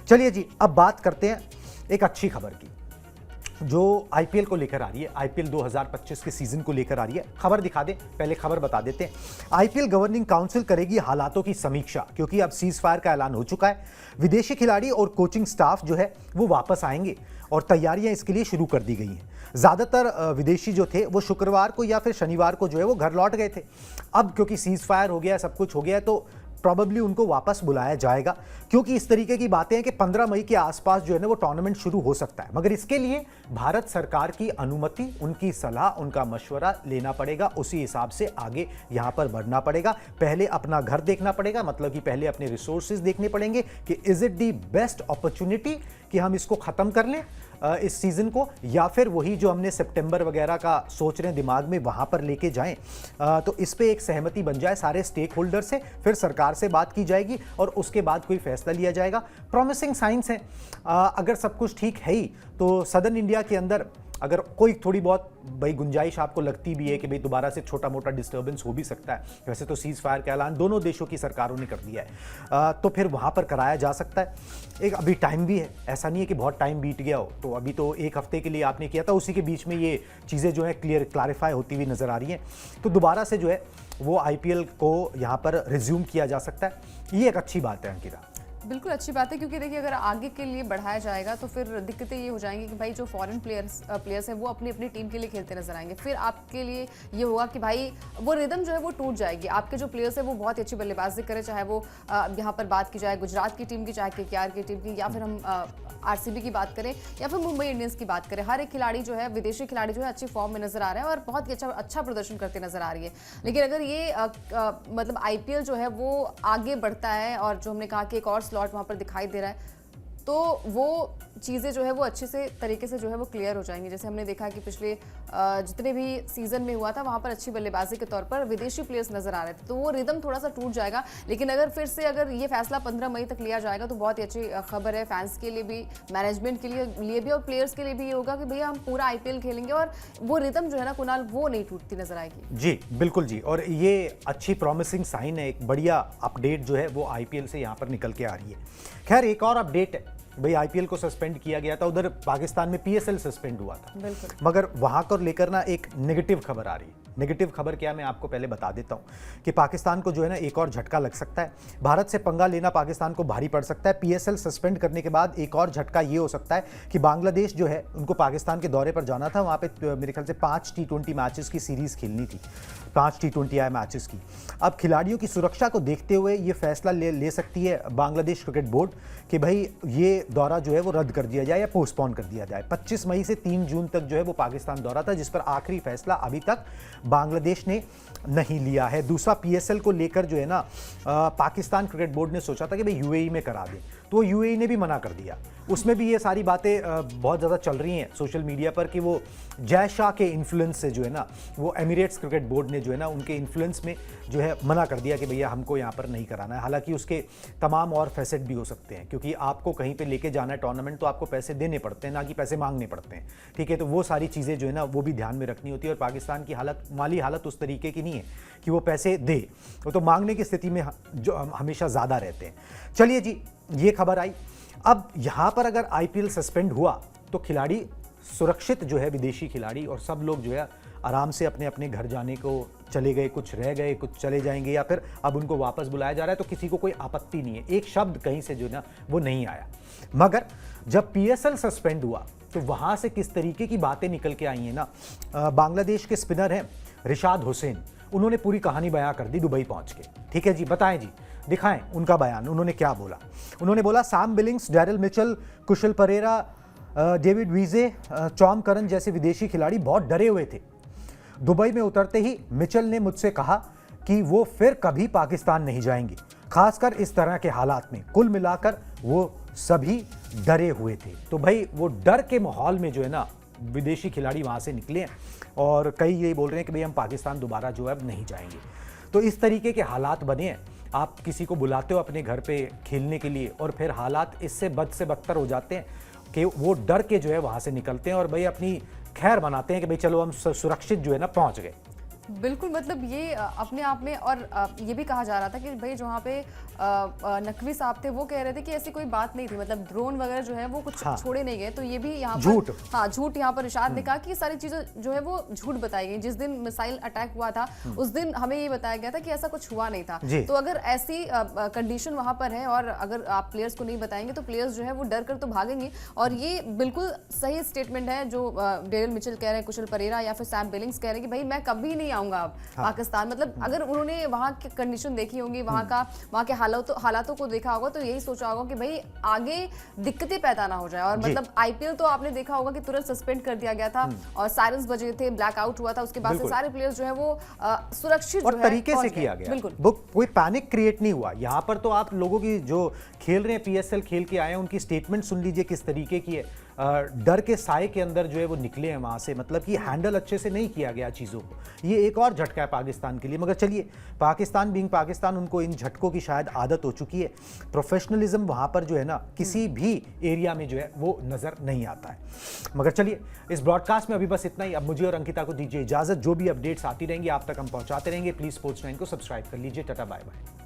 चलिए जी, अब बात करते हैं एक अच्छी खबर की जो आईपीएल को लेकर आ रही है। आईपीएल 2025 के सीजन को लेकर आ रही है। खबर दिखा दें, पहले खबर बता देते हैं। आईपीएल गवर्निंग काउंसिल करेगी हालातों की समीक्षा, क्योंकि अब सीज फायर का ऐलान हो चुका है। विदेशी खिलाड़ी और कोचिंग स्टाफ जो है वो वापस आएंगे और तैयारियां इसके लिए शुरू कर दी गई हैं। ज़्यादातर विदेशी जो थे वो शुक्रवार को या फिर शनिवार को जो है वो घर लौट गए थे। अब क्योंकि सीज फायर हो गया, सब कुछ हो गया है, तो प्रॉबेबली उनको वापस बुलाया जाएगा, क्योंकि इस तरीके की बातें हैं कि 15 मई के आसपास जो है ना वो टूर्नामेंट शुरू हो सकता है। मगर इसके लिए भारत सरकार की अनुमति, उनकी सलाह, उनका मशवरा लेना पड़ेगा। उसी हिसाब से आगे यहां पर बढ़ना पड़ेगा। पहले अपना घर देखना पड़ेगा, मतलब कि पहले अपने रिसोर्सेज देखने पड़ेंगे कि is it the best opportunity कि हम इसको खत्म कर लें इस सीजन को, या फिर वही जो हमने सितंबर वगैरह का सोच रहे हैं दिमाग में वहां पर लेके जाएं। तो इस पे एक सहमति बन जाए सारे स्टेक होल्डर से, फिर सरकार से बात की जाएगी और उसके बाद कोई फैसला लिया जाएगा। प्रॉमिसिंग साइंस है। अगर सब कुछ ठीक है ही तो सदर्न इंडिया के अंदर अगर कोई थोड़ी बहुत भाई गुंजाइश आपको लगती भी है कि भाई दोबारा से छोटा मोटा डिस्टर्बेंस हो भी सकता है, वैसे तो सीज फायर का ऐलान दोनों देशों की सरकारों ने कर दिया है, तो फिर वहाँ पर कराया जा सकता है। एक अभी टाइम भी है, ऐसा नहीं है कि बहुत टाइम बीत गया हो। तो अभी तो एक हफ्ते के लिए आपने किया था, उसी के बीच में ये चीज़ें जो है क्लैरिफाई होती हुई नज़र आ रही हैं। तो दोबारा से जो है वो आईपीएल को यहाँ पर रिज्यूम किया जा सकता है। ये एक अच्छी बात है अंकिता। बिल्कुल अच्छी बात है, क्योंकि देखिए अगर आगे के लिए बढ़ाया जाएगा तो फिर दिक्कतें ये हो जाएंगी कि भाई जो फॉरेन प्लेयर्स हैं वो अपनी अपनी टीम के लिए खेलते नजर आएंगे। फिर आपके लिए ये होगा कि भाई वो रिदम जो है वो टूट जाएगी। आपके जो प्लेयर्स हैं वो बहुत ही अच्छी बल्लेबाजी करें, चाहे वो यहाँ पर बात की जाए गुजरात की टीम की, चाहे केकेआर की टीम की, या फिर हम आरसीबी की बात करें या फिर मुंबई इंडियंस की बात करें। हर एक खिलाड़ी जो है, विदेशी खिलाड़ी जो है अच्छी फॉर्म में नजर आ रहा है और बहुत ही अच्छा प्रदर्शन करते नजर आ रही है। लेकिन अगर ये मतलब आईपीएल जो है वो आगे बढ़ता है और जो हमने कहा कि एक और स्लॉट वहां पर दिखाई दे रहा है, तो वो चीज़ें जो है वो अच्छे से तरीके से जो है वो क्लियर हो जाएंगी। जैसे हमने देखा कि पिछले जितने भी सीजन में हुआ था वहाँ पर अच्छी बल्लेबाजी के तौर पर विदेशी प्लेयर्स नजर आ रहे थे, तो वो रिदम थोड़ा सा टूट जाएगा। लेकिन अगर फिर से अगर ये फैसला 15 मई तक लिया जाएगा तो बहुत ही अच्छी खबर है फैंस के लिए भी, मैनेजमेंट के लिए भी और प्लेयर्स के लिए भी ये होगा कि भैया हम पूरा आईपीएल खेलेंगे और वो रिदम जो है ना कुणाल वो नहीं टूटती नजर आएगी। जी बिल्कुल जी, और ये अच्छी प्रॉमिसिंग साइन है। एक बढ़िया अपडेट जो है वो आईपीएल से यहाँ पर निकल के आ रही है। खैर एक और अपडेट है भाई, आईपीएल को सस्पेंड किया गया था, उधर पाकिस्तान में पीएसएल सस्पेंड हुआ था, मगर वहां को लेकर ना एक नेगेटिव खबर आ रही है। नेगेटिव खबर क्या, मैं आपको पहले बता देता हूं कि पाकिस्तान को जो है ना एक और झटका लग सकता है। भारत से पंगा लेना पाकिस्तान को भारी पड़ सकता है। पीएसएल सस्पेंड करने के बाद एक और झटका ये हो सकता है कि बांग्लादेश जो है उनको पाकिस्तान के दौरे पर जाना था, वहां पे मेरे ख्याल से 5 T20 मैचेस की सीरीज खेलनी थी, 5 T20 मैचेस की। अब खिलाड़ियों की सुरक्षा को देखते हुए ये फैसला ले सकती है बांग्लादेश क्रिकेट बोर्ड कि भाई ये दौरा जो है वो रद्द कर दिया जाए या पोस्टपोन कर दिया जाए। 25 मई से 3 जून तक जो है वो पाकिस्तान दौरा था, जिस पर आखिरी फैसला अभी तक बांग्लादेश ने नहीं लिया है। दूसरा, पीएसएल को लेकर जो है ना पाकिस्तान क्रिकेट बोर्ड ने सोचा था कि भाई यूएई में करा दें, तो यूएई ने भी मना कर दिया। उसमें भी ये सारी बातें बहुत ज़्यादा चल रही हैं सोशल मीडिया पर कि वो जय शाह के इन्फ्लुएंस से जो है ना वो एमिरेट्स क्रिकेट बोर्ड ने जो है ना उनके इन्फ्लुएंस में जो है मना कर दिया कि भैया हमको यहाँ पर नहीं कराना है। हालांकि उसके तमाम और फैसेट भी हो सकते हैं, क्योंकि आपको कहीं पे लेके जाना है टूर्नामेंट तो आपको पैसे देने पड़ते हैं, ना कि पैसे मांगने पड़ते हैं। ठीक है, तो वो सारी चीज़ें जो है ना वो भी ध्यान में रखनी होती है। और पाकिस्तान की हालत, माली हालत उस तरीके की नहीं है कि वो पैसे दे, वो तो मांगने की स्थिति में जो हमेशा ज़्यादा रहते हैं। चलिए जी, ये खबर आई। अब यहाँ पर अगर आईपीएल सस्पेंड हुआ तो खिलाड़ी सुरक्षित जो है, विदेशी खिलाड़ी और सब लोग जो है आराम से अपने अपने घर जाने को चले गए, कुछ रह गए, कुछ चले जाएंगे, या फिर अब उनको वापस बुलाया जा रहा है, तो किसी को कोई आपत्ति नहीं है। एक शब्द कहीं से जो ना वो नहीं आया। मगर जब पीएसएल सस्पेंड हुआ तो वहाँ से किस तरीके की बातें निकल के आई हैं ना। बांग्लादेश के स्पिनर हैं रिशाद हुसैन, उन्होंने पूरी कहानी बयां कर दी दुबई पहुँच के। ठीक है जी, बताएं जी, दिखाएं उनका बयान। उन्होंने क्या बोला? उन्होंने बोला Sam Billings, Daryl Mitchell, Kushal Perera, David Wiese, Tom Curran जैसे विदेशी खिलाड़ी बहुत डरे हुए थे। दुबई में उतरते ही मिचेल ने मुझसे कहा कि वो फिर कभी पाकिस्तान नहीं जाएंगे, खासकर इस तरह के हालात में। कुल मिलाकर वो सभी डरे हुए थे। तो भाई वो डर के माहौल में जो है ना विदेशी खिलाड़ी वहाँ से निकले हैं और कई ये बोल रहे हैं कि भाई हम पाकिस्तान दोबारा जो है अब नहीं जाएंगे। तो इस तरीके के हालात बने हैं। आप किसी को बुलाते हो अपने घर पे खेलने के लिए और फिर हालात इससे बद से बदतर हो जाते हैं कि वो डर के जो है वहाँ से निकलते हैं और भाई अपनी खैर मनाते हैं कि भाई चलो हम सुरक्षित जो है ना पहुँच गए। बिल्कुल, मतलब ये अपने आप में, और ये भी कहा जा रहा था कि भाई जहाँ पे नकवी साहब थे वो कह रहे थे कि ऐसी कोई बात नहीं थी, मतलब ड्रोन वगैरह जो है वो कुछ हाँ। छोड़े नहीं गए, तो ये भी यहाँ झूठ। पर हाँ झूठ यहाँ पर इरशाद ने कहा कि ये सारी चीज़ें जो है वो झूठ बताई गई। जिस दिन मिसाइल अटैक हुआ था उस दिन हमें ये बताया गया था कि ऐसा कुछ हुआ नहीं था। जी। तो अगर ऐसी कंडीशन वहाँ पर है और अगर आप प्लेयर्स को नहीं बताएंगे तो प्लेयर्स जो है वो डर कर तो भागेंगे। और ये बिल्कुल सही स्टेटमेंट है जो डेरिल मिचेल कह रहे हैं, कुशल परेरा या फिर सैम बिलिंग्स कह रहे हैं कि भाई मैं कभी नहीं आऊंगा अब पाकिस्तान। मतलब अगर उन्होंने वहाँ की कंडीशन देखी होंगी, वहाँ के हालातों को देखा होगा तो यही सोचा होगा कि भाई आगे दिक्कतें पैदा ना हो जाए। और मतलब आईपीएल तो आपने देखा होगा कि तुरंत सस्पेंड कर दिया गया था और सायरन्स बजे थे, ब्लैकआउट हुआ था, उसके बाद से सारे प्लेयर्स जो है वो सुरक्षित और जो है तरीके से पहुंच गए। किया गया, बिल्कुल वो कोई पैनिक क्रिएट नहीं हुआ। यहाँ पर तो आप लोगों की जो खेल रहे हैं पीएसएल खेल के आए हैं उनकी स्टेटमेंट सुन लीजिए किस तरीके की है। डर के साए के अंदर जो है वो निकले हैं वहां से, मतलब कि हैंडल अच्छे से नहीं किया गया चीज़ों को। ये एक और झटका है पाकिस्तान के लिए। मगर चलिए, पाकिस्तान बीइंग पाकिस्तान, उनको इन झटकों की शायद आदत हो चुकी है। प्रोफेशनलिज्म वहां पर जो है ना किसी भी एरिया में जो है वो नज़र नहीं आता है। मगर चलिए, इस ब्रॉडकास्ट में अभी बस इतना ही। अब मुझे और अंकिता को दीजिए इजाज़त। जो भी अपडेट्स आती रहेंगी आप तक हम पहुंचाते रहेंगे। प्लीज़ स्पोर्ट्स 9 को सब्सक्राइब कर लीजिए। Tata bye bye.